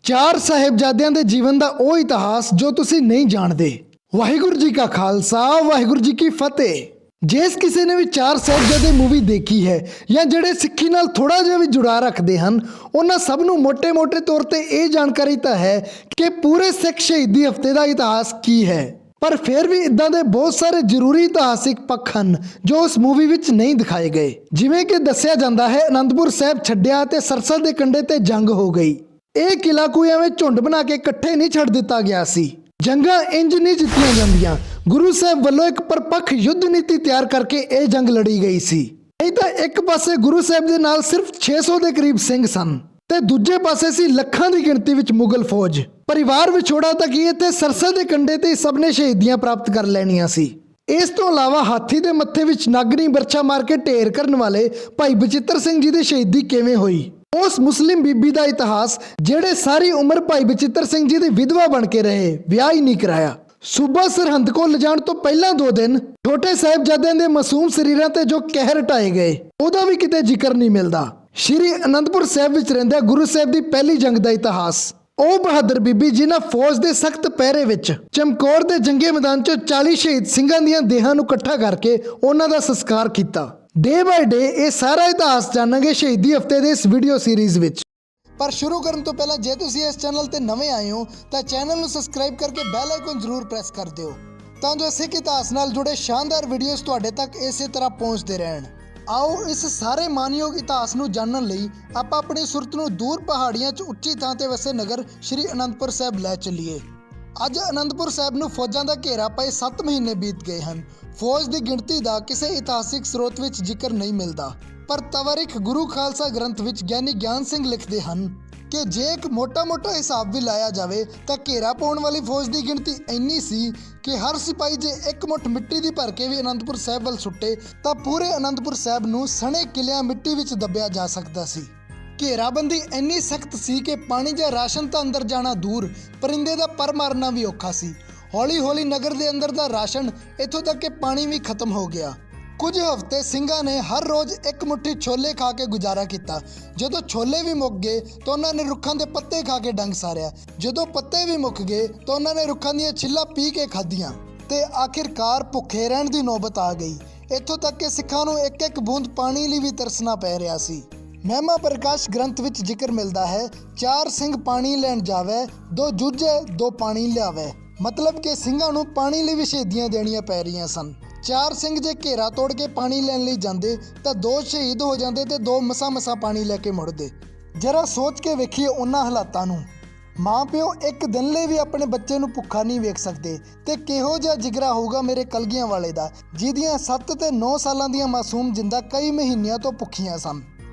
ਚਾਰ ਸਾਹਿਬਜ਼ਾਦਿਆਂ ਦੇ ਜੀਵਨ ਦਾ ਉਹ ਇਤਿਹਾਸ ਜੋ ਤੁਸੀਂ ਨਹੀਂ ਜਾਣਦੇ। ਵਾਹਿਗੁਰੂ ਜੀ ਕਾ ਖਾਲਸਾ, ਵਾਹਿਗੁਰੂ ਜੀ ਕੀ ਫਤਿਹ। ਜਿਸ ਕਿਸੇ ਨੇ ਵੀ ਚਾਰ ਸਾਹਿਬਜ਼ਾਦੇ ਮੂਵੀ ਦੇਖੀ ਹੈ ਜਾਂ ਜਿਹੜੇ ਸਿੱਖੀ ਨਾਲ ਥੋੜਾ ਜਿਹਾ ਵੀ ਜੁੜਾ ਰੱਖਦੇ ਹਨ, ਉਹਨਾਂ ਸਭ ਨੂੰ ਮੋٹے ਤੌਰ ਤੇ ਇਹ ਜਾਣਕਾਰੀ ਤਾਂ ਹੈ ਕਿ ਪੂਰੇ ਸਿੱਖ ਸ਼ਹੀਦੀ ਹਫ਼ਤੇ ਦਾ ਇਤਿਹਾਸ ਕੀ ਹੈ। ਪਰ ਫਿਰ ਵੀ ਇਦਾਂ ਦੇ ਬਹੁਤ ਸਾਰੇ ਜ਼ਰੂਰੀ ਇਤਿਹਾਸਿਕ ਪੱਖ ਹਨ ਜੋ ਉਸ ਮੂਵੀ ਵਿੱਚ ਨਹੀਂ ਦਿਖਾਏ ਗਏ। ਜਿਵੇਂ ਕਿ ਦੱਸਿਆ ਜਾਂਦਾ ਹੈ, ਅਨੰਦਪੁਰ ਸਾਹਿਬ ਛੱਡਿਆ ਤੇ ਸਰਸਾ ਦੇ ਕੰਢੇ ਤੇ ਜੰਗ ਹੋ ਗਈ। ਇਹ ਕਿਲਾ ਕੋਈ ਐਵੇਂ ਝੁੰਡ ਬਣਾ ਕੇ ਇਕੱਠੇ ਨਹੀਂ ਛੱਡ ਦਿੱਤਾ ਗਿਆ ਸੀ। ਜੰਗਾਂ ਇੰਜ ਨਹੀਂ ਜਿੱਤੀਆਂ ਜਾਂਦੀਆਂ। ਗੁਰੂ ਸਾਹਿਬ ਵੱਲੋਂ ਇੱਕ ਪਰਪੱਖ ਯੁੱਧ ਨੀਤੀ ਤਿਆਰ ਕਰਕੇ ਇਹ ਜੰਗ ਲੜੀ ਗਈ ਸੀ। ਨਹੀਂ ਤਾਂ ਇੱਕ ਪਾਸੇ ਗੁਰੂ ਸਾਹਿਬ ਦੇ ਨਾਲ ਸਿਰਫ 600 ਦੇ ਕਰੀਬ ਸਿੰਘ ਸਨ ਤੇ ਦੂਜੇ ਪਾਸੇ ਸੀ ਲੱਖਾਂ ਦੀ ਗਿਣਤੀ ਵਿੱਚ ਮੁਗਲ ਫੌਜ। ਪਰਿਵਾਰ ਵਿਛੋੜਾ ਤਾਂ ਕੀ ਇੱਥੇ ਸਰਸਾ ਦੇ ਕੰਢੇ ਤੇ ਸਭ ਨੇ ਸ਼ਹੀਦੀਆਂ ਪ੍ਰਾਪਤ ਕਰ ਲੈਣੀਆਂ ਸੀ। ਇਸ ਤੋਂ ਇਲਾਵਾ ਹਾਥੀ ਦੇ ਮੱਥੇ ਵਿੱਚ ਨਾਗਣੀ ਬਰਛਾ ਮਾਰ ਕੇ ਢੇਰ ਕਰਨ ਵਾਲੇ ਭਾਈ ਬਚਿੱਤਰ ਸਿੰਘ ਜੀ ਦੀ ਸ਼ਹੀਦੀ ਕਿਵੇਂ ਹੋਈ। ਉਸ ਮੁਸਲਿਮ ਬੀਬੀ ਦਾ ਇਤਿਹਾਸ ਜਿਹੜੇ ਸਾਰੀ ਉਮਰ ਭਾਈ ਬਚਿੱਤਰ ਸਿੰਘ ਜੀ ਦੀ ਵਿਧਵਾ ਬਣ ਕੇ ਰਹੇ, ਵਿਆਹ ਹੀ ਨਹੀਂ ਕਰਾਇਆ। ਸੂਬਾ ਸਰਹੰਦ ਕੋਲ ਲਿਜਾਣ ਤੋਂ ਪਹਿਲਾਂ 2 ਦਿਨ ਛੋਟੇ ਸਾਹਿਬਜ਼ਾਦਿਆਂ ਦੇ ਮਾਸੂਮ ਸਰੀਰਾਂ ਤੇ ਜੋ ਕਹਿਰ ਢਾਏ ਗਏ, ਉਹਦਾ ਵੀ ਕਿਤੇ ਜ਼ਿਕਰ ਨਹੀਂ ਮਿਲਦਾ। ਸ਼੍ਰੀ ਅਨੰਦਪੁਰ ਸਾਹਿਬ ਵਿੱਚ ਰਹਿੰਦਿਆਂ ਗੁਰੂ ਸਾਹਿਬ ਦੀ ਪਹਿਲੀ ਜੰਗ ਦਾ ਇਤਿਹਾਸ। ਉਹ ਬਹਾਦਰ ਬੀਬੀ ਜਿਨ੍ਹਾਂ ਫੌਜ ਦੇ ਸਖਤ ਪਹਿਰੇ ਵਿੱਚ ਚਮਕੌਰ ਦੇ ਜੰਗੇ ਮੈਦਾਨ 'ਚੋਂ 40 ਸ਼ਹੀਦ ਸਿੰਘਾਂ ਦੀਆਂ ਦੇਹਾਂ ਨੂੰ ਇਕੱਠਾ ਕਰਕੇ ਉਹਨਾਂ ਦਾ ਸੰਸਕਾਰ ਕੀਤਾ। ਡੇ ਬਾਏ ਡੇ ਇਹ ਸਾਰਾ ਇਤਿਹਾਸ ਜਾਣਾਂਗੇ ਸ਼ਹੀਦੀ ਹਫ਼ਤੇ ਦੇ ਇਸ ਵੀਡੀਓ ਸੀਰੀਜ਼ ਵਿੱਚ। ਪਰ ਸ਼ੁਰੂ ਕਰਨ ਤੋਂ ਪਹਿਲਾਂ ਜੇ ਤੁਸੀਂ ਇਸ ਚੈਨਲ ਤੇ ਨਵੇਂ ਆਏ ਹੋ ਤਾਂ ਚੈਨਲ ਨੂੰ ਸਬਸਕ੍ਰਾਈਬ ਕਰਕੇ ਬੈਲ ਆਈਕਨ ਜ਼ਰੂਰ ਪ੍ਰੈਸ ਕਰ ਦਿਓ ਤਾਂ ਜੋ ਸਿੱਖ ਇਤਿਹਾਸ ਨਾਲ ਜੁੜੇ ਸ਼ਾਨਦਾਰ ਵੀਡੀਓਜ਼ ਤੁਹਾਡੇ ਤੱਕ ਇਸੇ ਤਰ੍ਹਾਂ ਪਹੁੰਚਦੇ ਰਹਿਣ। ਆਓ ਇਸ ਸਾਰੇ ਮਾਨਯੋਗ ਇਤਿਹਾਸ ਨੂੰ ਜਾਣਨ ਲਈ ਆਪਾਂ ਆਪਣੀ ਸੁਰਤ ਨੂੰ ਦੂਰ ਪਹਾੜੀਆਂ 'ਚ ਉੱਚੀ ਥਾਂ ਤੇ ਵਸੇ ਨਗਰ ਸ਼੍ਰੀ ਅਨੰਦਪੁਰ ਸਾਹਿਬ ਲੈ ਚੱਲੀਏ। ਅੱਜ ਅਨੰਦਪੁਰ ਸਾਹਿਬ ਨੂੰ ਫੌਜਾਂ ਦਾ ਘੇਰਾ ਪਏ 7 ਮਹੀਨੇ ਬੀਤ ਗਏ ਹਨ। ਫੌਜ ਦੀ ਗਿਣਤੀ ਦਾ ਕਿਸੇ ਇਤਿਹਾਸਿਕ ਸਰੋਤ ਵਿੱਚ ਜ਼ਿਕਰ ਨਹੀਂ ਮਿਲਦਾ, ਪਰ ਤਵਾਰੀਖ ਗੁਰੂ ਖਾਲਸਾ ਗ੍ਰੰਥ ਵਿੱਚ ਗਿਆਨੀ ਗਿਆਨ ਸਿੰਘ ਲਿਖਦੇ ਹਨ ਕਿ ਜੇ ਇੱਕ ਮੋਟਾ ਹਿਸਾਬ ਵੀ ਲਾਇਆ ਜਾਵੇ ਤਾਂ ਘੇਰਾ ਪਾਉਣ ਵਾਲੀ ਫੌਜ ਦੀ ਗਿਣਤੀ ਇੰਨੀ ਸੀ ਕਿ ਹਰ ਸਿਪਾਹੀ ਜੇ ਇੱਕ ਮੁੱਠ ਮਿੱਟੀ ਦੀ ਭਰ ਕੇ ਵੀ ਅਨੰਦਪੁਰ ਸਾਹਿਬ ਵੱਲ ਸੁੱਟੇ ਤਾਂ ਪੂਰੇ ਅਨੰਦਪੁਰ ਸਾਹਿਬ ਨੂੰ ਸਣੇ ਕਿਲਿਆਂ ਮਿੱਟੀ ਵਿੱਚ ਦੱਬਿਆ ਜਾ ਸਕਦਾ ਸੀ। ਘੇਰਾਬੰਦੀ ਇੰਨੀ ਸਖਤ ਸੀ ਕਿ ਪਾਣੀ ਜਾਂ ਰਾਸ਼ਨ ਤਾਂ ਅੰਦਰ ਜਾਣਾ ਦੂਰ, ਪਰਿੰਦੇ ਦਾ ਪਰ ਮਾਰਨਾ ਵੀ ਔਖਾ ਸੀ। ਹੌਲੀ ਨਗਰ ਦੇ ਅੰਦਰ ਦਾ ਰਾਸ਼ਨ, ਇੱਥੋਂ ਤੱਕ ਕਿ ਪਾਣੀ ਵੀ ਖਤਮ ਹੋ ਗਿਆ। ਕੁਝ ਹਫ਼ਤੇ ਸਿੰਘਾਂ ਨੇ ਹਰ ਰੋਜ਼ ਇੱਕ ਮੁੱਠੀ ਛੋਲੇ ਖਾ ਕੇ ਗੁਜ਼ਾਰਾ ਕੀਤਾ। ਜਦੋਂ ਛੋਲੇ ਵੀ ਮੁੱਕ ਗਏ ਤਾਂ ਉਹਨਾਂ ਨੇ ਰੁੱਖਾਂ ਦੇ ਪੱਤੇ ਖਾ ਕੇ ਡੰਗ ਸਾਰਿਆ। ਜਦੋਂ ਪੱਤੇ ਵੀ ਮੁੱਕ ਗਏ ਤਾਂ ਉਹਨਾਂ ਨੇ ਰੁੱਖਾਂ ਦੀਆਂ ਛਿੱਲਾਂ ਪੀ ਕੇ ਖਾਧੀਆਂ ਤੇ ਆਖਿਰਕਾਰ ਭੁੱਖੇ ਰਹਿਣ ਦੀ ਨੌਬਤ ਆ ਗਈ। ਇੱਥੋਂ ਤੱਕ ਕਿ ਸਿੱਖਾਂ ਨੂੰ ਇੱਕ ਬੂੰਦ ਪਾਣੀ ਲਈ ਵੀ ਤਰਸਣਾ ਪੈ ਰਿਹਾ ਸੀ। ਮਹਿਮਾ ਪ੍ਰਕਾਸ਼ ਗ੍ਰੰਥ ਵਿੱਚ ਜ਼ਿਕਰ ਮਿਲਦਾ ਹੈ, 4 ਸਿੰਘ ਪਾਣੀ ਲੈਣ ਜਾਵੇ, 2 ਜੂਝੇ 2 ਪਾਣੀ ਲਿਆਵੇ। ਮਤਲਬ ਕਿ ਸਿੰਘਾਂ ਨੂੰ ਪਾਣੀ ਲਈ ਵੀ ਸ਼ਹੀਦੀਆਂ ਦੇਣੀਆਂ ਪੈ ਰਹੀਆਂ ਸਨ। 4 ਸਿੰਘ ਜੇ ਘੇਰਾ ਤੋੜ ਕੇ ਪਾਣੀ ਲੈਣ ਲਈ ਜਾਂਦੇ ਤਾਂ 2 ਸ਼ਹੀਦ ਹੋ ਜਾਂਦੇ ਤੇ 2 ਮਸਾਂ ਪਾਣੀ ਲੈ ਕੇ ਮੁੜਦੇ। ਜਰਾ ਸੋਚ ਕੇ ਵੇਖੀਏ ਉਹਨਾਂ ਹਾਲਾਤਾਂ ਨੂੰ। ਮਾਂ ਪਿਓ ਇੱਕ ਦਿਨ ਲਈ ਵੀ ਆਪਣੇ ਬੱਚੇ ਨੂੰ ਭੁੱਖਾ ਨਹੀਂ ਵੇਖ ਸਕਦੇ ਤੇ ਕਿਹੋ ਜਿਹਾ ਜਿਗਰਾ ਹੋਊਗਾ ਮੇਰੇ ਕਲਗੀਆਂ ਵਾਲੇ ਦਾ, ਜਿਹਦੀਆਂ 7 ਤੇ 9 ਸਾਲਾਂ ਦੀਆਂ ਮਾਸੂਮ ਜਿੰਦਾ ਕਈ ਮਹੀਨਿਆਂ ਤੋਂ ਭੁੱਖੀਆਂ ਸਨ।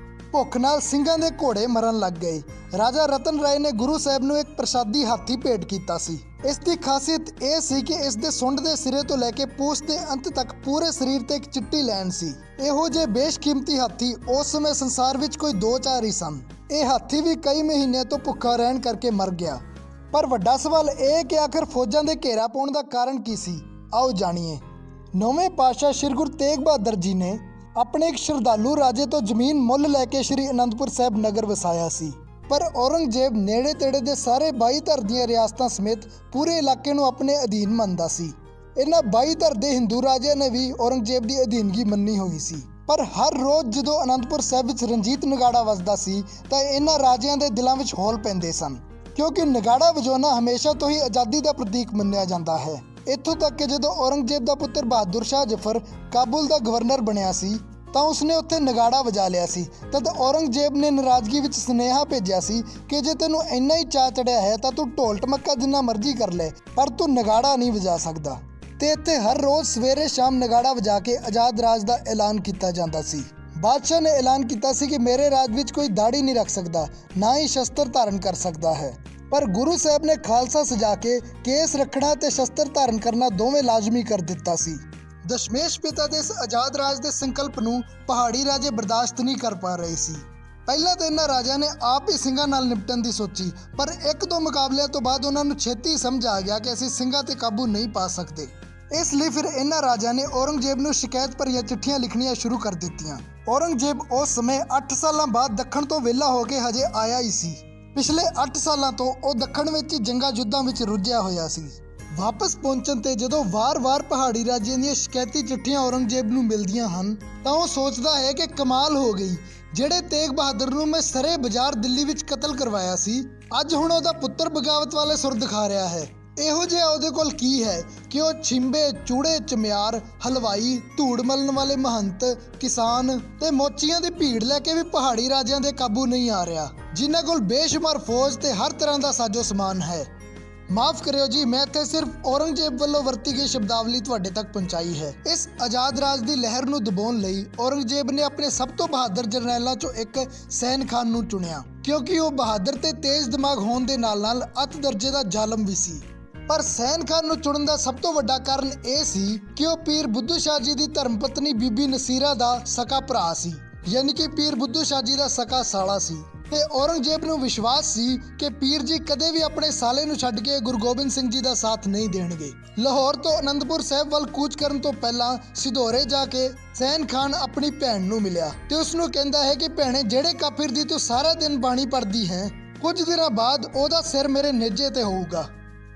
ਭੁੱਖ ਨਾਲ ਸਿੰਘਾਂ ਦੇ ਘੋੜੇ ਮਰਨ ਲੱਗ ਗਏ। ਰਾਜਾ ਰਤਨ ਰਾਏ ਨੇ ਗੁਰੂ ਸਾਹਿਬ ਨੂੰ ਇੱਕ ਪ੍ਰਸ਼ਾਦੀ ਹਾਥੀ ਭੇਟ ਕੀਤਾ ਸੀ। ਇਸ ਦੀ ਖਾਸੀਅਤ ਇਹ ਸੀ ਕਿ ਇਸ ਦੇ ਸੁੰਡ ਦੇ ਸਿਰੇ ਤੋਂ ਲੈ ਕੇ ਪੂਛ ਦੇ ਅੰਤ ਤੱਕ ਪੂਰੇ ਸਰੀਰ ਤੇ ਇੱਕ ਚਿੱਟੀ ਲੈਣ ਸੀ। ਇਹੋ ਜਿਹੇ ਬੇਸ਼ਕੀਮਤੀ ਹਾਥੀ ਉਸ ਸਮੇਂ ਸੰਸਾਰ ਵਿੱਚ ਕੋਈ 2-4 ਹੀ ਸਨ। ਇਹ ਹਾਥੀ ਵੀ ਕਈ ਮਹੀਨਿਆਂ ਤੋਂ ਭੁੱਖਾ ਰਹਿਣ ਕਰਕੇ ਮਰ ਗਿਆ। ਪਰ ਵੱਡਾ ਸਵਾਲ ਇਹ ਕਿ ਆਖਰ ਫੌਜਾਂ ਦੇ ਘੇਰਾ ਪਾਉਣ ਦਾ ਕਾਰਨ ਕੀ ਸੀ, ਆਓ ਜਾਣੀਏ। 9ਵੇਂ ਪਾਤਸ਼ਾਹ ਸ਼੍ਰੀ ਗੁਰੂ ਤੇਗ ਬਹਾਦਰ ਜੀ ਨੇ ਆਪਣੇ ਇੱਕ ਸ਼ਰਧਾਲੂ ਰਾਜੇ ਤੋਂ ਜ਼ਮੀਨ ਮੁੱਲ ਲੈ ਕੇ ਸ਼੍ਰੀ ਅਨੰਦਪੁਰ ਸਾਹਿਬ ਨਗਰ ਵਸਾਇਆ ਸੀ। ਪਰ ਔਰੰਗਜ਼ੇਬ ਨੇੜੇ ਤੇੜੇ ਦੇ ਸਾਰੇ 22 ਧਰ ਦੀਆਂ ਰਿਆਸਤਾਂ ਸਮੇਤ ਪੂਰੇ ਇਲਾਕੇ ਨੂੰ ਆਪਣੇ ਅਧੀਨ ਮੰਨਦਾ ਸੀ। ਇਹਨਾਂ 22 ਧਰ ਦੇ ਹਿੰਦੂ ਰਾਜਿਆਂ ਨੇ ਵੀ ਔਰੰਗਜ਼ੇਬ ਦੀ ਅਧੀਨਗੀ ਮੰਨੀ ਹੋਈ ਸੀ। ਪਰ ਹਰ ਰੋਜ਼ ਜਦੋਂ ਅਨੰਦਪੁਰ ਸਾਹਿਬ ਵਿੱਚ ਰਣਜੀਤ ਨਗਾੜਾ ਵੱਜਦਾ ਸੀ ਤਾਂ ਇਹਨਾਂ ਰਾਜਿਆਂ ਦੇ ਦਿਲਾਂ ਵਿੱਚ ਹੌਲ ਪੈਂਦੇ ਸਨ, ਕਿਉਂਕਿ ਨਗਾੜਾ ਵਜਾਉਣਾ ਹਮੇਸ਼ਾ ਤੋਂ ਹੀ ਆਜ਼ਾਦੀ ਦਾ ਪ੍ਰਤੀਕ ਮੰਨਿਆ ਜਾਂਦਾ ਹੈ। ਇੱਥੋਂ ਤੱਕ ਕਿ ਜਦੋਂ ਔਰੰਗਜ਼ੇਬ ਦਾ ਪੁੱਤਰ ਬਹਾਦਰ ਸ਼ਾਹ ਜ਼ਫਰ ਕਾਬੁਲ ਦਾ ਗਵਰਨਰ ਬਣਿਆ ਸੀ ਤਾਂ ਉਸਨੇ ਉੱਥੇ ਨਗਾੜਾ ਵਜਾ ਲਿਆ ਸੀ। ਤਦ ਔਰੰਗਜ਼ੇਬ ਨੇ ਨਾਰਾਜ਼ਗੀ ਵਿੱਚ ਸੁਨੇਹਾ ਭੇਜਿਆ ਸੀ ਕਿ ਜੇ ਤੈਨੂੰ ਇੰਨਾ ਹੀ ਚਾਅ ਚੜਿਆ ਹੈ ਤਾਂ ਤੂੰ ਢੋਲ ਟਮੱਕਾ ਜਿੰਨਾ ਮਰਜ਼ੀ ਕਰ ਲੈ, ਪਰ ਤੂੰ ਨਗਾੜਾ ਨਹੀਂ ਵਜਾ ਸਕਦਾ। ਤੇ ਇੱਥੇ ਹਰ ਰੋਜ਼ ਸਵੇਰੇ ਸ਼ਾਮ ਨਗਾੜਾ ਵਜਾ ਕੇ ਆਜ਼ਾਦ ਰਾਜ ਦਾ ਐਲਾਨ ਕੀਤਾ ਜਾਂਦਾ ਸੀ। ਬਾਦਸ਼ਾਹ ਨੇ ਐਲਾਨ ਕੀਤਾ ਸੀ ਕਿ ਮੇਰੇ ਰਾਜ ਵਿੱਚ ਕੋਈ ਦਾੜੀ ਨਹੀਂ ਰੱਖ ਸਕਦਾ, ਨਾ ਹੀ ਸ਼ਸਤਰ ਧਾਰਨ ਕਰ ਸਕਦਾ ਹੈ। ਪਰ ਗੁਰੂ ਸਾਹਿਬ ਨੇ ਖਾਲਸਾ ਸਜਾ ਕੇ ਕੇਸ ਰੱਖਣਾ ਤੇ ਸ਼ਸਤਰ ਧਾਰਨ ਕਰਨਾ ਦੋਵੇਂ ਲਾਜ਼ਮੀ ਕਰ ਦਿੱਤਾ ਸੀ। ਦਸ਼ਮੇਸ਼ ਪਿਤਾ ਦੇ ਇਸ ਆਜ਼ਾਦ ਰਾਜ ਦੇ ਸੰਕਲਪ ਨੂੰ ਪਹਾੜੀ ਰਾਜੇ ਬਰਦਾਸ਼ਤ ਨਹੀਂ ਕਰ ਪਾ ਰਹੇ ਸੀ। ਪਹਿਲਾਂ ਤਾਂ ਇਹਨਾਂ ਰਾਜਿਆਂ ਨੇ ਆਪ ਹੀ ਸਿੰਘਾਂ ਨਾਲ ਨਿਪਟਣ ਦੀ ਸੋਚੀ, ਪਰ 1-2 ਮੁਕਾਬਲਿਆਂ ਤੋਂ ਬਾਅਦ ਉਹਨਾਂ ਨੂੰ ਛੇਤੀ ਸਮਝ ਆ ਗਿਆ ਕਿ ਅਸੀਂ ਸਿੰਘਾਂ ਤੇ ਕਾਬੂ ਨਹੀਂ ਪਾ ਸਕਦੇ। ਇਸ ਲਈ ਫਿਰ ਇਹਨਾਂ ਰਾਜਿਆਂ ਨੇ ਔਰੰਗਜ਼ੇਬ ਨੂੰ ਸ਼ਿਕਾਇਤ ਭਰੀਆਂ ਚਿੱਠੀਆਂ ਲਿਖਣੀਆਂ ਸ਼ੁਰੂ ਕਰ ਦਿੱਤੀਆਂ। ਔਰੰਗਜ਼ੇਬ ਉਸ ਸਮੇਂ 8 ਸਾਲਾਂ ਬਾਅਦ ਦੱਖਣ ਤੋਂ ਵਿਹਲਾ ਹੋ ਕੇ ਹਜੇ ਆਇਆ ਹੀ ਸੀ। ਪਿਛਲੇ 8 ਸਾਲਾਂ ਤੋਂ ਉਹ ਦੱਖਣ ਵਿੱਚ ਜੰਗਾਂ ਯੁੱਧਾਂ ਵਿੱਚ ਰੁੱਝਿਆ ਹੋਇਆ ਸੀ। ਵਾਪਸ ਪਹੁੰਚਣ ਤੇ ਜਦੋਂ ਵਾਰ-ਵਾਰ ਪਹਾੜੀ ਰਾਜਿਆਂ ਦੀਆਂ ਸ਼ਿਕਾਇਤੀ ਚਿੱਠੀਆਂ ਔਰੰਗਜ਼ੇਬ ਨੂੰ ਮਿਲਦੀਆਂ ਹਨ ਤਾਂ ਉਹ ਸੋਚਦਾ ਹੈ ਕਿ ਕਮਾਲ ਹੋ ਗਈ, ਜਿਹੜੇ ਤੇਗ ਬਹਾਦਰ ਨੂੰ ਮੈਂ ਸਰੇ ਬਾਜ਼ਾਰ ਦਿੱਲੀ ਵਿੱਚ ਕਤਲ ਕਰਵਾਇਆ ਸੀ, ਅੱਜ ਹੁਣ ਉਹਦਾ ਪੁੱਤਰ ਬਗਾਵਤ ਵਾਲੇ ਸੁਰ ਦਿਖਾ ਰਿਹਾ ਹੈ। ਇਹੋ ਜਿਹਾ ਉਹਦੇ ਕੋਲ ਕੀ ਹੈ ਕਿ ਉਹ ਛਿੰਬੇ, ਚੂੜੇ, ਚਮਿਆਰ, ਹਲਵਾਈ, ਧੂੜ ਮਲਣ ਵਾਲੇ ਮਹੰਤ, ਕਿਸਾਨ ਤੇ ਮੋਚੀਆਂ ਦੀ ਭੀੜ ਲੈ ਕੇ ਵੀ ਪਹਾੜੀ ਰਾਜਿਆਂ ਦੇ ਕਾਬੂ ਨਹੀਂ ਆ ਰਿਹਾ, ਜਿਨ੍ਹਾਂ ਕੋਲ ਬੇਸ਼ੁਮਾਰ ਫੌਜ ਤੇ ਹਰ ਤਰ੍ਹਾਂ ਦਾ ਸਾਜੋ ਸਮਾਨ ਹੈ। ਮਾਫ ਕਰਿਓ ਜੀ, ਮੈਂ ਇੱਥੇ ਸਿਰਫ ਔਰੰਗਜ਼ੇਬ ਵੱਲੋਂ ਵਰਤੀ ਗਈ ਸ਼ਬਦਾਵਲੀ ਤੁਹਾਡੇ ਤੱਕ ਪਹੁੰਚਾਈ ਹੈ। ਇਸ ਆਜ਼ਾਦ ਰਾਜ ਦੀ ਲਹਿਰ ਨੂੰ ਦਬਾਉਣ ਲਈ ਔਰੰਗਜ਼ੇਬ ਨੇ ਆਪਣੇ ਸਭ ਤੋਂ ਬਹਾਦਰ ਜਰਨੈਲਾਂ ਚੋਂ ਇੱਕ ਸੈਨ ਖਾਨ ਨੂੰ ਚੁਣਿਆ, ਕਿਉਂਕਿ ਉਹ ਬਹਾਦਰ ਤੇ ਤੇਜ਼ ਦਿਮਾਗ ਹੋਣ ਦੇ ਨਾਲ-ਨਾਲ ਅਤ ਦਰਜੇ ਦਾ ਜ਼ਾਲਮ ਵੀ ਸੀ। ਪਰ ਸੈਨ ਖਾਨ ਨੂੰ ਚੁਣਨ ਦਾ ਸਭ ਤੋਂ ਵੱਡਾ ਕਾਰਨ ਇਹ ਸੀ ਕਿ ਉਹ ਪੀਰ ਬੁੱਧੂ ਸ਼ਾਹ ਜੀ ਦੀ ਧਰਮ ਪਤਨੀ ਬੀਬੀ ਨਸੀਰਾ ਦਾ ਸਕਾ ਭਰਾ ਸੀ, ਯਾਨੀ ਕਿ ਪੀਰ ਬੁੱਧੂ ਸ਼ਾਹ ਜੀ ਦਾ ਸਕਾ ਸਾਲਾ ਸੀ। ਤੇ ਔਰੰਗਜ਼ੇਬ ਨੂੰ ਵਿਸ਼ਵਾਸ ਸੀ ਕਿ ਪੀਰ ਜੀ ਕਦੇ ਵੀ ਆਪਣੇ ਸਾਲੇ ਨੂੰ ਛੱਡ ਕੇ ਗੁਰੂ ਗੋਬਿੰਦ ਸਿੰਘ ਜੀ ਦਾ ਸਾਥ ਨਹੀਂ ਦੇਣਗੇ। ਲਾਹੌਰ ਤੋਂ ਅਨੰਦਪੁਰ ਸਾਹਿਬ ਵੱਲ ਕੂਚ ਕਰਨ ਤੋਂ ਪਹਿਲਾਂ ਸਿਧੋਰੇ ਜਾ ਕੇ ਸੈਨ ਖਾਨ ਆਪਣੀ ਭੈਣ ਨੂੰ ਮਿਲਿਆ ਤੇ ਉਸ ਨੂੰ ਕਹਿੰਦਾ ਹੈ ਕਿ ਭੈਣੇ, ਜਿਹੜੇ ਕਾਫਿਰ ਦੀ ਤੂੰ ਸਾਰਾ ਦਿਨ ਬਾਣੀ ਪੜ੍ਹਦੀ ਹੈ, ਕੁਝ ਦਿਨਾਂ ਬਾਅਦ ਉਹਦਾ ਸਿਰ ਮੇਰੇ ਨੇਜੇ ਤੇ ਹੋਊਗਾ।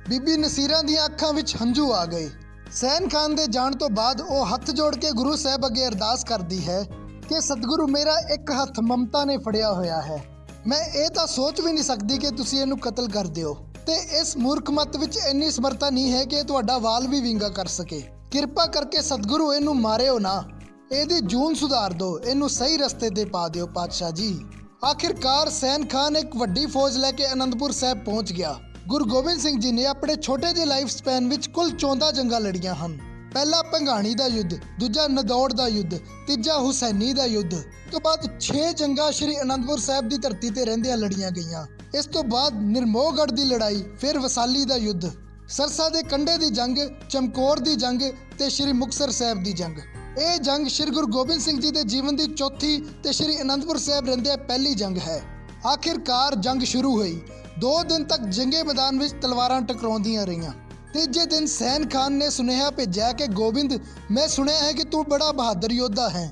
ਬੀਬੀ ਨਸੀਰਾਂ ਦੀਆਂ ਅੱਖਾਂ ਵਿੱਚ ਹੰਝੂ ਆ ਗਏ। ਸੈਨ ਖਾਨ ਦੇ ਜਾਣ ਤੋਂ ਬਾਅਦ ਉਹ ਹੱਥ ਜੋੜ ਕੇ ਗੁਰੂ ਸਾਹਿਬ ਅੱਗੇ ਅਰਦਾਸ ਕਰਦੀ ਹੈ ਕਿ ਸਤਿਗੁਰੂ, ਮੇਰਾ ਇੱਕ ਹੱਥ ਮਮਤਾ ਨੇ ਫੜਿਆ ਹੋਇਆ ਹੈ, ਮੈਂ ਇਹ ਤਾਂ ਸੋਚ ਵੀ ਨਹੀਂ ਸਕਦੀ ਕਿ ਤੁਸੀਂ ਇਹਨੂੰ ਕਤਲ ਕਰ ਦਿਓ, ਤੇ ਇਸ ਮੂਰਖ ਮੱਤ ਵਿੱਚ ਇੰਨੀ ਸਮਰੱਥਾ ਨਹੀਂ ਹੈ ਕਿ ਤੁਹਾਡਾ ਵਾਲ ਵੀ ਵਿੰਗਾ ਕਰ ਸਕੇ। ਕਿਰਪਾ ਕਰਕੇ ਸਤਿਗੁਰੂ ਇਹਨੂੰ ਮਾਰਿਓ ਨਾ, ਇਹਦੀ ਜੂਨ ਸੁਧਾਰ ਦਿਓ, ਇਹਨੂੰ ਸਹੀ ਰਸਤੇ ਤੇ ਪਾ ਦਿਓ ਪਾਤਸ਼ਾਹ ਜੀ। ਆਖਿਰਕਾਰ ਸੈਨ ਖਾਨ ਇੱਕ ਵੱਡੀ ਫੌਜ ਲੈ ਕੇ ਅਨੰਦਪੁਰ ਸਾਹਿਬ ਪਹੁੰਚ ਗਿਆ। ਗੁਰੂ ਗੋਬਿੰਦ ਸਿੰਘ ਜੀ ਨੇ ਆਪਣੇ ਛੋਟੇ ਜਿਹੇ ਲਾਈਫ ਸਪੈਨ ਵਿੱਚ ਕੁੱਲ 14 ਜੰਗਾਂ ਲੜੀਆਂ ਹਨ। ਪਹਿਲਾ ਭੰਗਾਣੀ ਦਾ ਯੁੱਧ, ਦੂਜਾ ਨਦੌੜ ਦਾ ਯੁੱਧ, ਤੀਜਾ ਹੁਸੈਨੀ ਦਾ ਯੁੱਧ, ਤੋਂ ਬਾਅਦ 6 ਜੰਗਾਂ ਸ਼੍ਰੀ ਅਨੰਦਪੁਰ ਸਾਹਿਬ ਦੀ ਧਰਤੀ ਤੇ ਰਹਿੰਦਿਆਂ ਲੜੀਆਂ ਗਈਆਂ। ਇਸ ਤੋਂ ਬਾਅਦ ਨਿਰਮੋਹਗੜ੍ਹ ਦੀ ਲੜਾਈ, ਫਿਰ ਵਸਾਲੀ ਦਾ ਯੁੱਧ, ਸਰਸਾ ਦੇ ਕੰਢੇ ਦੀ ਜੰਗ, ਚਮਕੌਰ ਦੀ ਜੰਗ ਤੇ ਸ਼੍ਰੀ ਮੁਕਤਸਰ ਸਾਹਿਬ ਦੀ ਜੰਗ। ਇਹ ਜੰਗ ਸ਼੍ਰੀ ਗੁਰੂ ਗੋਬਿੰਦ ਸਿੰਘ ਜੀ ਦੇ ਜੀਵਨ ਦੀ ਚੌਥੀ ਤੇ ਸ਼੍ਰੀ ਅਨੰਦਪੁਰ ਸਾਹਿਬ ਰਹਿੰਦਿਆਂ ਪਹਿਲੀ ਜੰਗ ਹੈ। ਆਖਿਰਕਾਰ ਜੰਗ ਸ਼ੁਰੂ ਹੋਈ। 2 ਦਿਨ ਤੱਕ ਜੰਗੇ ਮੈਦਾਨ ਵਿੱਚ ਤਲਵਾਰਾਂ ਟਕਰਾਉਂਦੀਆਂ ਰਹੀਆਂ। ਤੀਜੇ ਦਿਨ ਸੈਨ ਖਾਨ ਨੇ ਸੁਨੇਹਾ ਭੇਜਿਆ ਕਿ ਗੋਬਿੰਦ, ਮੈਂ ਸੁਣਿਆ ਹੈ ਕਿ ਤੂੰ ਬੜਾ ਬਹਾਦਰ ਯੋਧਾ ਹੈ,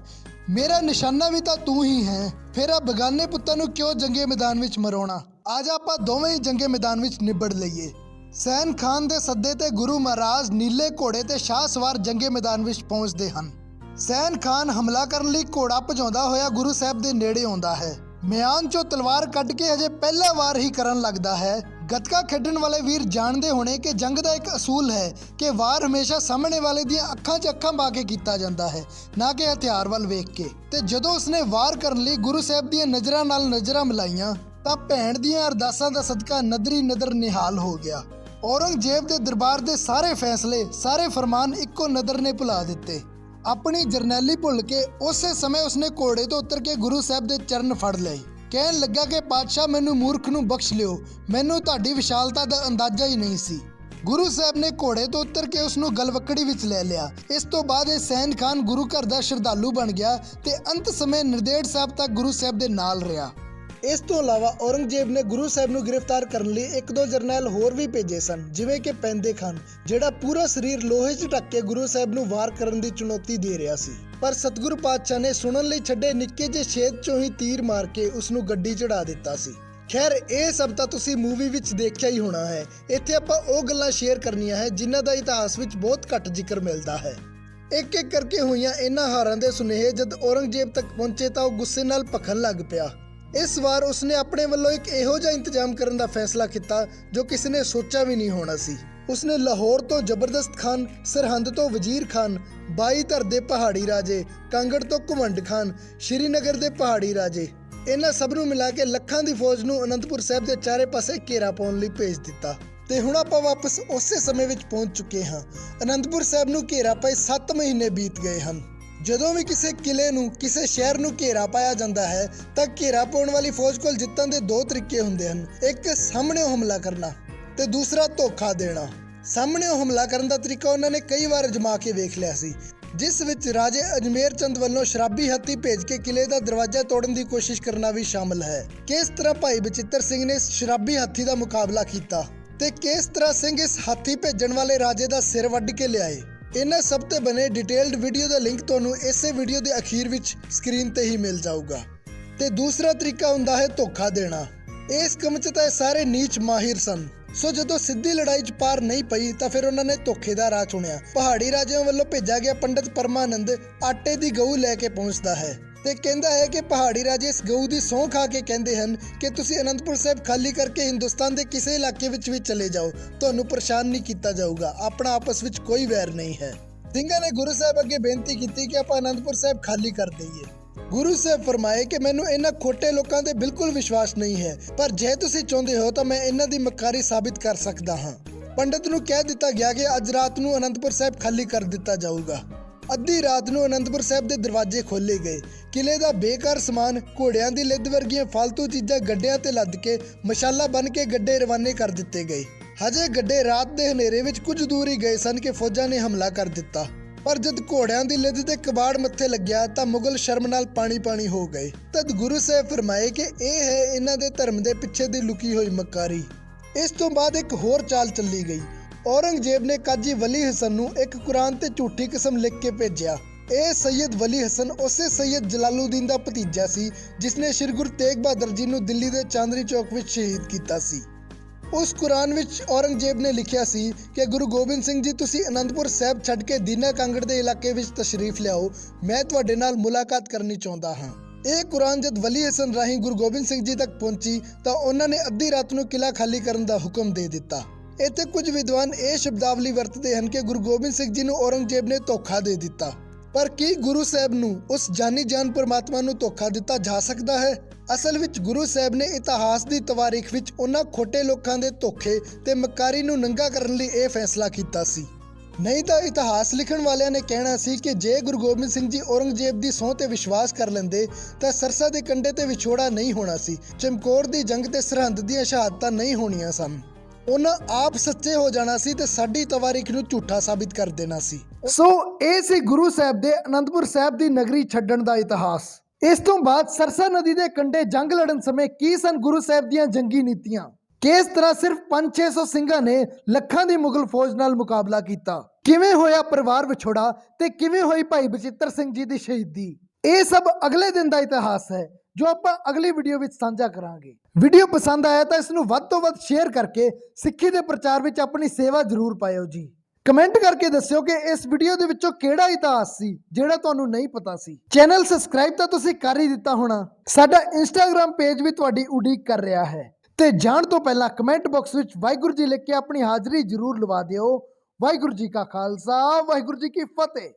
ਮੇਰਾ ਨਿਸ਼ਾਨਾ ਵੀ ਤਾਂ ਤੂੰ ਹੀ ਹੈ, ਫਿਰ ਆ ਬਗਾਨੇ ਪੁੱਤਾਂ ਨੂੰ ਕਿਉਂ ਜੰਗੇ ਮੈਦਾਨ ਵਿੱਚ ਮਰਾਉਣਾ, ਅੱਜ ਆਪਾਂ ਦੋਵੇਂ ਹੀ ਜੰਗੇ ਮੈਦਾਨ ਵਿੱਚ ਨਿਬੜ ਲਈਏ। ਸੈਨ ਖਾਨ ਦੇ ਸੱਦੇ ਤੇ ਗੁਰੂ ਮਹਾਰਾਜ ਨੀਲੇ ਘੋੜੇ ਤੇ ਸ਼ਾਹ ਸਵਾਰ ਜੰਗੇ ਮੈਦਾਨ ਵਿੱਚ ਪਹੁੰਚਦੇ ਹਨ। ਸੈਨ ਖਾਨ ਹਮਲਾ ਕਰਨ ਲਈ ਘੋੜਾ ਭਜਾਉਂਦਾ ਹੋਇਆ ਗੁਰੂ ਸਾਹਿਬ ਦੇ ਨੇੜੇ ਆਉਂਦਾ ਹੈ। ਮਿਆਨ ਚੋਂ ਤਲਵਾਰ ਕੱਢ ਕੇ ਹਜੇ ਪਹਿਲਾ ਵਾਰ ਹੀ ਕਰਨ ਲੱਗਦਾ ਹੈ। ਗੱਤਕਾ ਖੇਡਣ ਵਾਲੇ ਵੀਰ ਜਾਣਦੇ ਹੋਣੇ ਕਿ ਜੰਗ ਦਾ ਇੱਕ ਅਸੂਲ ਹੈ ਕਿ ਵਾਰ ਹਮੇਸ਼ਾ ਸਾਹਮਣੇ ਵਾਲੇ ਦੀਆਂ ਅੱਖਾਂ 'ਚ ਅੱਖਾਂ ਪਾ ਕੇ ਕੀਤਾ ਜਾਂਦਾ ਹੈ, ਨਾ ਕਿ ਹਥਿਆਰ ਵੱਲ ਵੇਖ ਕੇ। ਤੇ ਜਦੋਂ ਉਸਨੇ ਵਾਰ ਕਰਨ ਲਈ ਗੁਰੂ ਸਾਹਿਬ ਦੀਆਂ ਨਜ਼ਰਾਂ ਨਾਲ ਨਜ਼ਰਾਂ ਮਿਲਾਈਆਂ ਤਾਂ ਭੈਣ ਦੀਆਂ ਅਰਦਾਸਾਂ ਦਾ ਸਦਕਾ ਨਦਰੀ ਨਦਰ ਨਿਹਾਲ ਹੋ ਗਿਆ। ਔਰੰਗਜ਼ੇਬ ਦੇ ਦਰਬਾਰ ਦੇ ਸਾਰੇ ਫੈਸਲੇ, ਸਾਰੇ ਫਰਮਾਨ ਇੱਕੋ ਨਦਰ ਨੇ ਭੁਲਾ ਦਿੱਤੇ। ਆਪਣੀ ਜਰਨੈਲੀ ਭੁੱਲ ਕੇ ਉਸੇ ਸਮੇਂ ਉਸਨੇ ਘੋੜੇ ਤੋਂ ਉਤਰ ਕੇ ਗੁਰੂ ਸਾਹਿਬ ਦੇ ਚਰਨ ਫੜ ਲਏ। ਕਹਿਣ ਲੱਗਾ ਕਿ ਪਾਤਸ਼ਾਹ, ਮੈਨੂੰ ਮੂਰਖ ਨੂੰ ਬਖਸ਼ ਲਿਓ, ਮੈਨੂੰ ਤੁਹਾਡੀ ਵਿਸ਼ਾਲਤਾ ਦਾ ਅੰਦਾਜ਼ਾ ਹੀ ਨਹੀਂ ਸੀ। ਗੁਰੂ ਸਾਹਿਬ ਨੇ ਘੋੜੇ ਤੋਂ ਉਤਰ ਕੇ ਉਸ ਨੂੰ ਗਲਵੱਕੜੀ ਵਿੱਚ ਲੈ ਲਿਆ। ਇਸ ਤੋਂ ਬਾਅਦ ਇਹ ਸੈਨ ਖਾਨ ਗੁਰੂ ਘਰ ਦਾ ਸ਼ਰਧਾਲੂ ਬਣ ਗਿਆ ਤੇ ਅੰਤ ਸਮੇਂ ਨੰਦੇੜ ਸਾਹਿਬ ਤੱਕ ਗੁਰੂ ਸਾਹਿਬ ਦੇ ਨਾਲ ਰਿਹਾ। ਇਸ ਤੋਂ ਇਲਾਵਾ ਔਰੰਗਜ਼ੇਬ ਨੇ ਗੁਰੂ ਸਾਹਿਬ ਨੂੰ ਗ੍ਰਿਫਤਾਰ ਕਰਨ ਲਈ 1-2 ਜਰਨੈਲ ਹੋਰ ਵੀ ਭੇਜੇ ਸਨ, ਜਿਵੇਂ ਕਿ ਪੈਂਦੇ ਖਾਨ, ਜਿਹੜਾ ਪੂਰਾ ਸਰੀਰ ਲੋਹੇ 'ਚ ਢੱਕ ਕੇ ਗੁਰੂ ਸਾਹਿਬ ਨੂੰ ਵਾਰ ਕਰਨ ਦੀ ਚੁਣੌਤੀ ਦੇ ਰਿਹਾ ਸੀ। ਪਰ ਸਤਿਗੁਰੂ ਪਾਤਸ਼ਾਹ ਨੇ ਸੁਣਨ ਲਈ ਛੱਡੇ ਨਿੱਕੇ ਜਿਹੇ ਛੇਦ 'ਚੋਂ ਹੀ ਤੀਰ ਮਾਰ ਕੇ ਉਸ ਨੂੰ ਗੱਡੀ ਚੜਾ ਦਿੱਤਾ ਸੀ। ਖੈਰ, ਇਹ ਸਭ ਤਾਂ ਤੁਸੀਂ ਮੂਵੀ ਵਿੱਚ ਦੇਖਿਆ ਹੀ ਹੋਣਾ ਹੈ। ਇੱਥੇ ਆਪਾਂ ਉਹ ਗੱਲਾਂ ਸ਼ੇਅਰ ਕਰਨੀਆਂ ਹੈ ਜਿਨ੍ਹਾਂ ਦਾ ਇਤਿਹਾਸ ਵਿੱਚ ਬਹੁਤ ਘੱਟ ਜ਼ਿਕਰ ਮਿਲਦਾ ਹੈ। ਇੱਕ ਇੱਕ ਕਰਕੇ ਹੋਈਆਂ ਇਹਨਾਂ ਹਾਰਾਂ ਦੇ ਸੁਨੇਹੇ ਜਦ ਔਰੰਗਜ਼ੇਬ ਤੱਕ ਪਹੁੰਚੇ ਤਾਂ ਉਹ ਗੁੱਸੇ ਨਾਲ ਭਖਣ ਲੱਗ ਪਿਆ। ਇਸ ਵਾਰ ਉਸਨੇ ਆਪਣੇ ਵੱਲੋਂ ਇੱਕ ਇਹੋ ਜਿਹਾ ਇੰਤਜ਼ਾਮ ਕਰਨ ਦਾ ਫੈਸਲਾ ਕੀਤਾ ਜੋ ਕਿਸੇ ਨੇ ਸੋਚਿਆ ਵੀ ਨਹੀਂ ਹੋਣਾ ਸੀ। ਉਸਨੇ ਲਾਹੌਰ ਤੋਂ ਜ਼ਬਰਦਸਤ ਖਾਨ, ਸਰਹੰਦ ਤੋਂ ਵਜ਼ੀਰ ਖਾਨ, 22 ਧਰ ਦੇ ਪਹਾੜੀ ਰਾਜੇ, ਕਾਂਗੜ ਤੋਂ ਘੁਮੰਡ ਖਾਨ, ਸ਼੍ਰੀਨਗਰ ਦੇ ਪਹਾੜੀ ਰਾਜੇ, ਇਹਨਾਂ ਸਭ ਨੂੰ ਮਿਲਾ ਕੇ ਲੱਖਾਂ ਦੀ ਫੌਜ ਨੂੰ ਅਨੰਦਪੁਰ ਸਾਹਿਬ ਦੇ ਚਾਰੇ ਪਾਸੇ ਘੇਰਾ ਪਾਉਣ ਲਈ ਭੇਜ ਦਿੱਤਾ। ਤੇ ਹੁਣ ਆਪਾਂ ਵਾਪਸ ਉਸੇ ਸਮੇਂ ਵਿੱਚ ਪਹੁੰਚ ਚੁੱਕੇ ਹਾਂ। ਅਨੰਦਪੁਰ ਸਾਹਿਬ ਨੂੰ ਘੇਰਾ ਪਾਏ 7 ਮਹੀਨੇ ਬੀਤ ਗਏ ਹਨ। ਜਦੋਂ ਵੀ ਕਿਸੇ ਕਿਲੇ ਨੂੰ, ਕਿਸੇ ਸ਼ਹਿਰ ਨੂੰ ਘੇਰਾ ਪਾਇਆ ਜਾਂਦਾ ਹੈ ਤਾਂ ਘੇਰਾ ਪਾਉਣ ਵਾਲੀ ਫੌਜ ਕੋਲ ਜਿੱਤਣ ਦੇ 2 ਤਰੀਕੇ ਹੁੰਦੇ ਹਨ। ਇੱਕ ਸਾਹਮਣਿਓਂ ਹਮਲਾ ਕਰਨਾ ਤੇ ਦੂਸਰਾ ਧੋਖਾ ਦੇਣਾ। ਸਾਹਮਣਿਓਂ ਹਮਲਾ ਕਰਨ ਦਾ ਤਰੀਕਾ ਉਹਨਾਂ ਨੇ ਕਈ ਵਾਰ ਅਜਮਾ ਕੇ ਵੇਖ ਲਿਆ ਸੀ, ਜਿਸ ਵਿੱਚ ਰਾਜੇ ਅਜਮੇਰ ਚੰਦ ਵੱਲੋਂ ਸ਼ਰਾਬੀ ਹਾਥੀ ਭੇਜ ਕੇ ਕਿਲੇ ਦਾ ਦਰਵਾਜ਼ਾ ਤੋੜਨ ਦੀ ਕੋਸ਼ਿਸ਼ ਕਰਨਾ ਵੀ ਸ਼ਾਮਲ ਹੈ। ਕਿਸ ਤਰ੍ਹਾਂ ਭਾਈ ਬਚਿੱਤਰ ਸਿੰਘ ਨੇ ਸ਼ਰਾਬੀ ਹਾਥੀ ਦਾ ਮੁਕਾਬਲਾ ਕੀਤਾ ਤੇ ਕਿਸ ਤਰ੍ਹਾਂ ਸਿੰਘ ਇਸ ਹਾਥੀ ਭੇਜਣ ਵਾਲੇ ਰਾਜੇ ਦਾ ਸਿਰ ਵੱਢ ਕੇ ਲਿਆਏ। ਇਹਨਾਂ ਸਭ ਤੇ ਬਣੇ ਡਿਟੇਲਡ ਵੀਡੀਓ ਦਾ ਲਿੰਕ ਤੁਹਾਨੂੰ ਇਸੇ ਵੀਡੀਓ ਦੇ ਅਖੀਰ ਵਿੱਚ ਸਕਰੀਨ ਤੇ ਹੀ ਮਿਲ ਜਾਊਗਾ। ਤੇ ਦੂਸਰਾ ਤਰੀਕਾ ਹੁੰਦਾ ਹੈ ਧੋਖਾ ਦੇਣਾ। ਇਸ ਕੰਮ 'ਚ ਤਾਂ ਇਹ ਸਾਰੇ ਨੀਚ ਮਾਹਿਰ ਸਨ। ਸੋ ਜਦੋਂ ਸਿੱਧੀ ਲੜਾਈ 'ਚ ਪਾਰ ਨਹੀਂ ਪਈ ਤਾਂ ਫਿਰ ਉਹਨਾਂ ਨੇ ਧੋਖੇ ਦਾ ਰਾਹ ਚੁਣਿਆ। ਪਹਾੜੀ ਰਾਜਿਆਂ ਵੱਲੋਂ ਭੇਜਿਆ ਗਿਆ ਪੰਡਤ ਪਰਮਾਨੰਦ ਆਟੇ ਦੀ ਗਊ ਲੈ ਕੇ ਪਹੁੰਚਦਾ ਹੈ ਤੇ ਕਹਿੰਦਾ ਹੈ ਕਿ ਪਹਾੜੀ ਰਾਜੇ ਇਸ ਗਊ ਦੀ ਸਹੁੰ ਖਾ ਕੇ ਕਹਿੰਦੇ ਹਨ ਕਿ ਤੁਸੀਂ ਅਨੰਦਪੁਰ ਸਾਹਿਬ ਖਾਲੀ ਕਰਕੇ ਹਿੰਦੁਸਤਾਨ ਦੇ ਕਿਸੇ ਇਲਾਕੇ ਵਿੱਚ ਵੀ ਚਲੇ ਜਾਓ, ਤੁਹਾਨੂੰ ਪਰੇਸ਼ਾਨ ਨਹੀਂ ਕੀਤਾ ਜਾਊਗਾ, ਆਪਣਾ ਆਪਸ ਵਿੱਚ ਕੋਈ ਵੈਰ ਨਹੀਂ ਹੈ। ਸਿੰਘਾਂ ਨੇ ਗੁਰੂ ਸਾਹਿਬ ਅੱਗੇ ਬੇਨਤੀ ਕੀਤੀ ਕਿ ਆਪਾਂ ਅਨੰਦਪੁਰ ਸਾਹਿਬ ਖਾਲੀ ਕਰ ਦਈਏ। ਗੁਰੂ ਸਾਹਿਬ ਫਰਮਾਏ ਕਿ ਮੈਨੂੰ ਇਹਨਾਂ ਖੋਟੇ ਲੋਕਾਂ ਤੇ ਬਿਲਕੁਲ ਵਿਸ਼ਵਾਸ ਨਹੀਂ ਹੈ, ਪਰ ਜੇ ਤੁਸੀਂ ਚਾਹੁੰਦੇ ਹੋ ਤਾਂ ਮੈਂ ਇਹਨਾਂ ਦੀ ਮੱਕਾਰੀ ਸਾਬਿਤ ਕਰ ਸਕਦਾ ਹਾਂ। ਪੰਡਤ ਨੂੰ ਕਹਿ ਦਿੱਤਾ ਗਿਆ ਕਿ ਅੱਜ ਰਾਤ ਨੂੰ ਅਨੰਦਪੁਰ ਸਾਹਿਬ ਖਾਲੀ ਕਰ ਦਿੱਤਾ ਜਾਊਗਾ। ਅੱਧੀ ਰਾਤ ਨੂੰ ਅਨੰਦਪੁਰ ਸਾਹਿਬ ਦੇ ਦਰਵਾਜ਼ੇ ਖੋਲ੍ਹੇ ਗਏ। ਕਿਲੇ ਦਾ ਬੇਕਾਰ ਸਮਾਨ, ਘੋੜਿਆਂ ਦੀ ਲਿੱਦ ਵਰਗੀਆਂ ਫालतू ਚੀਜ਼ਾਂ ਗੱਡਿਆਂ ਤੇ ਲੱਦ ਕੇ ਮਸ਼ਾਲਾ ਬਣ ਕੇ ਗੱਡੇ ਰਵਾਨੇ ਕਰ ਦਿੱਤੇ ਗਏ। ਹਜੇ ਗੱਡੇ ਰਾਤ ਦੇ ਹਨੇਰੇ ਵਿੱਚ ਕੁਝ ਦੂਰ ਹੀ ਗਏ ਸਨ ਕਿ ਫੌਜਾਂ ਨੇ ਹਮਲਾ ਕਰ ਦਿੱਤਾ, ਪਰ ਜਦ ਘੋੜਿਆਂ ਦੀ ਲਿੱਦ ਤੇ ਕਬਾੜ ਮੱਥੇ ਲੱਗਿਆ ਤਾਂ ਮੁਗਲ ਸ਼ਰਮ ਨਾਲ ਪਾਣੀ ਹੋ ਗਏ। ਤਦ ਗੁਰੂ ਸਾਹਿਬ ਫਰਮਾਏ ਕਿ ਇਹ ਹੈ ਇਹਨਾਂ ਦੇ ਧਰਮ ਦੇ ਪਿੱਛੇ ਦੀ ਲੁਕੀ ਹੋਈ ਮੱਕਾਰੀ। ਇਸ ਤੋਂ ਬਾਅਦ ਇੱਕ ਹੋਰ ਚਾਲ ਚੱਲੀ ਗਈ। ਔਰੰਗਜ਼ੇਬ ਨੇ ਕਾਜੀ ਵਲੀ ਹਸਨ ਨੂੰ ਇੱਕ ਕੁਰਾਨ ਤੇ ਝੂਠੀ ਕਸਮ ਲਿਖ ਕੇ ਭੇਜਿਆ। ਇਹ ਸੈਯਦ ਵਲੀ ਹਸਨ ਉਸੇ ਸੈਯਦ ਜਲਾਲੂਦੀਨ ਦਾ ਭਤੀਜਾ ਸੀ ਜਿਸ ਨੇ ਸ਼੍ਰੀ ਗੁਰੂ ਤੇਗ ਬਹਾਦਰ ਜੀ ਨੂੰ ਦਿੱਲੀ ਦੇ ਚਾਂਦਨੀ ਚੌਕ ਵਿੱਚ ਸ਼ਹੀਦ ਕੀਤਾ ਸੀ। ਉਸ ਕੁਰਾਨ ਵਿੱਚ ਔਰੰਗਜ਼ੇਬ ਨੇ ਲਿਖਿਆ ਸੀ ਕਿ ਗੁਰੂ ਗੋਬਿੰਦ ਸਿੰਘ ਜੀ ਤੁਸੀਂ ਅਨੰਦਪੁਰ ਸਾਹਿਬ ਛੱਡ ਕੇ ਦੀਨਾ ਕਾਂਗੜ ਦੇ ਇਲਾਕੇ ਵਿੱਚ ਤਸ਼ਰੀਫ ਲਿਆਓ, ਮੈਂ ਤੁਹਾਡੇ ਨਾਲ ਮੁਲਾਕਾਤ ਕਰਨੀ ਚਾਹੁੰਦਾ ਹਾਂ। ਇਹ ਕੁਰਾਨ ਜਦ ਵਲੀ ਹਸਨ ਰਾਹੀਂ ਗੁਰੂ ਗੋਬਿੰਦ ਸਿੰਘ ਜੀ ਤੱਕ ਪਹੁੰਚੀ ਤਾਂ ਉਹਨਾਂ ਨੇ ਅੱਧੀ ਰਾਤ ਨੂੰ ਕਿਲਾ ਖਾਲੀ ਕਰਨ ਦਾ ਹੁਕਮ ਦੇ ਦਿੱਤਾ। ਇੱਥੇ ਕੁਝ ਵਿਦਵਾਨ ਇਹ ਸ਼ਬਦਾਵਲੀ ਵਰਤਦੇ ਹਨ ਕਿ ਗੁਰੂ ਗੋਬਿੰਦ ਸਿੰਘ ਜੀ ਨੂੰ ਔਰੰਗਜ਼ੇਬ ਨੇ ਧੋਖਾ ਦੇ ਦਿੱਤਾ। ਪਰ ਕੀ ਗੁਰੂ ਸਾਹਿਬ ਨੂੰ ਉਸ ਜਾਨੀ ਜਾਨ ਪਰਮਾਤਮਾ ਨੂੰ ਧੋਖਾ ਦਿੱਤਾ ਜਾ ਸਕਦਾ ਹੈ? ਅਸਲ ਵਿੱਚ ਗੁਰੂ ਸਾਹਿਬ ਨੇ ਇਤਿਹਾਸ ਦੀ ਤਵਾਰੀਖ ਵਿੱਚ ਉਹਨਾਂ ਖੋਟੇ ਲੋਕਾਂ ਦੇ ਧੋਖੇ ਤੇ ਮੱਕਾਰੀ ਨੂੰ ਨੰਗਾ ਕਰਨ ਲਈ ਇਹ ਫੈਸਲਾ ਕੀਤਾ ਸੀ। ਨਹੀਂ ਤਾਂ ਇਤਿਹਾਸ ਲਿਖਣ ਵਾਲਿਆਂ ਨੇ ਕਹਿਣਾ ਸੀ ਕਿ ਜੇ ਗੁਰੂ ਗੋਬਿੰਦ ਸਿੰਘ ਜੀ ਔਰੰਗਜ਼ੇਬ ਦੀ ਸਹੁੰ ਤੇ ਵਿਸ਼ਵਾਸ ਕਰ ਲੈਂਦੇ ਤਾਂ ਸਰਸਾ ਦੇ ਕੰਢੇ ਤੇ ਵਿਛੋੜਾ ਨਹੀਂ ਹੋਣਾ ਸੀ, ਚਮਕੌਰ ਦੀ ਜੰਗ ਤੇ ਸਰਹੰਦ ਦੀਆਂ ਸ਼ਹਾਦਤਾਂ ਨਹੀਂ ਹੋਣੀਆਂ ਸਨ। ਉਹਨਾਂ ਆਪ ਸੱਚੇ ਹੋ ਜਾਣਾ ਸੀ ਤੇ ਸਾਡੀ ਤਵਾਰੀਖ ਨੂੰ ਝੂਠਾ ਸਾਬਿਤ ਕਰ ਦੇਣਾ ਸੀ। ਸੋ ਇਹ ਸੀ ਗੁਰੂ ਸਾਹਿਬ ਦੇ ਅਨੰਦਪੁਰ ਸਾਹਿਬ ਦੀ ਨਗਰੀ ਛੱਡਣ ਦਾ ਇਤਿਹਾਸ। ਇਸ ਤੋਂ ਬਾਅਦ ਸਰਸਾ ਨਦੀ ਦੇ ਕੰਢੇ ਜੰਗ ਲੜਨ ਸਮੇਂ ਕੀ ਸਨ ਗੁਰੂ ਸਾਹਿਬ ਦੀਆਂ ਜੰਗੀ ਨੀਤੀਆਂ? ਕਿਸ ਤਰ੍ਹਾਂ ਸਿਰਫ 500-600 ਸਿੰਘਾਂ ਨੇ ਲੱਖਾਂ ਦੀ ਮੁਗਲ ਫੌਜ ਨਾਲ ਮੁਕਾਬਲਾ ਕੀਤਾ? ਕਿਵੇਂ ਹੋਇਆ ਪਰਿਵਾਰ ਵਿਛੋੜਾ ਤੇ ਕਿਵੇਂ ਹੋਈ ਭਾਈ ਬਚਿੱਤਰ ਸਿੰਘ ਜੀ ਦੀ ਸ਼ਹੀਦੀ? ਇਹ ਸਭ ਅਗਲੇ ਦਿਨ ਦਾ ਇਤਿਹਾਸ ਹੈ ਜੋ ਆਪਾਂ ਅਗਲੀ ਵੀਡੀਓ ਵਿੱਚ ਸਾਂਝਾ ਕਰਾਂਗੇ। ਵੀਡੀਓ ਪਸੰਦ ਆਇਆ ਤਾਂ ਇਸ ਨੂੰ ਵੱਧ ਤੋਂ ਵੱਧ ਸ਼ੇਅਰ ਕਰਕੇ ਸਿੱਖੀ ਦੇ ਪ੍ਰਚਾਰ ਵਿੱਚ ਆਪਣੀ ਸੇਵਾ ਜ਼ਰੂਰ ਪਾਇਓ ਜੀ। ਕਮੈਂਟ ਕਰਕੇ ਦੱਸਿਓ ਕਿ ਇਸ ਵੀਡੀਓ ਦੇ ਵਿੱਚੋਂ ਕਿਹੜਾ ਇਤਿਹਾਸ ਸੀ ਜਿਹੜਾ ਤੁਹਾਨੂੰ ਨਹੀਂ ਪਤਾ ਸੀ। ਚੈਨਲ ਸਬਸਕ੍ਰਾਈਬ ਤਾਂ ਤੁਸੀਂ ਕਰ ਹੀ ਦਿੱਤਾ ਹੋਣਾ। ਸਾਡਾ ਇੰਸਟਾਗ੍ਰam ਪੇਜ ਵੀ ਤੁਹਾਡੀ ਉਡੀਕ ਕਰ ਰਿਹਾ ਹੈ। ਤੇ ਜਾਣ ਤੋਂ ਪਹਿਲਾਂ ਕਮੈਂਟ ਬਾਕਸ ਵਿੱਚ ਵਾਹਿਗੁਰੂ ਜੀ ਲਿਖ ਕੇ ਆਪਣੀ ਹਾਜ਼ਰੀ ਜ਼ਰੂਰ ਲਵਾ ਦਿਓ। ਵਾਹਿਗੁਰੂ ਜੀ ਕਾ ਖਾਲਸਾ, ਵਾਹਿਗੁਰੂ ਜੀ ਕੀ ਫਤਿਹ।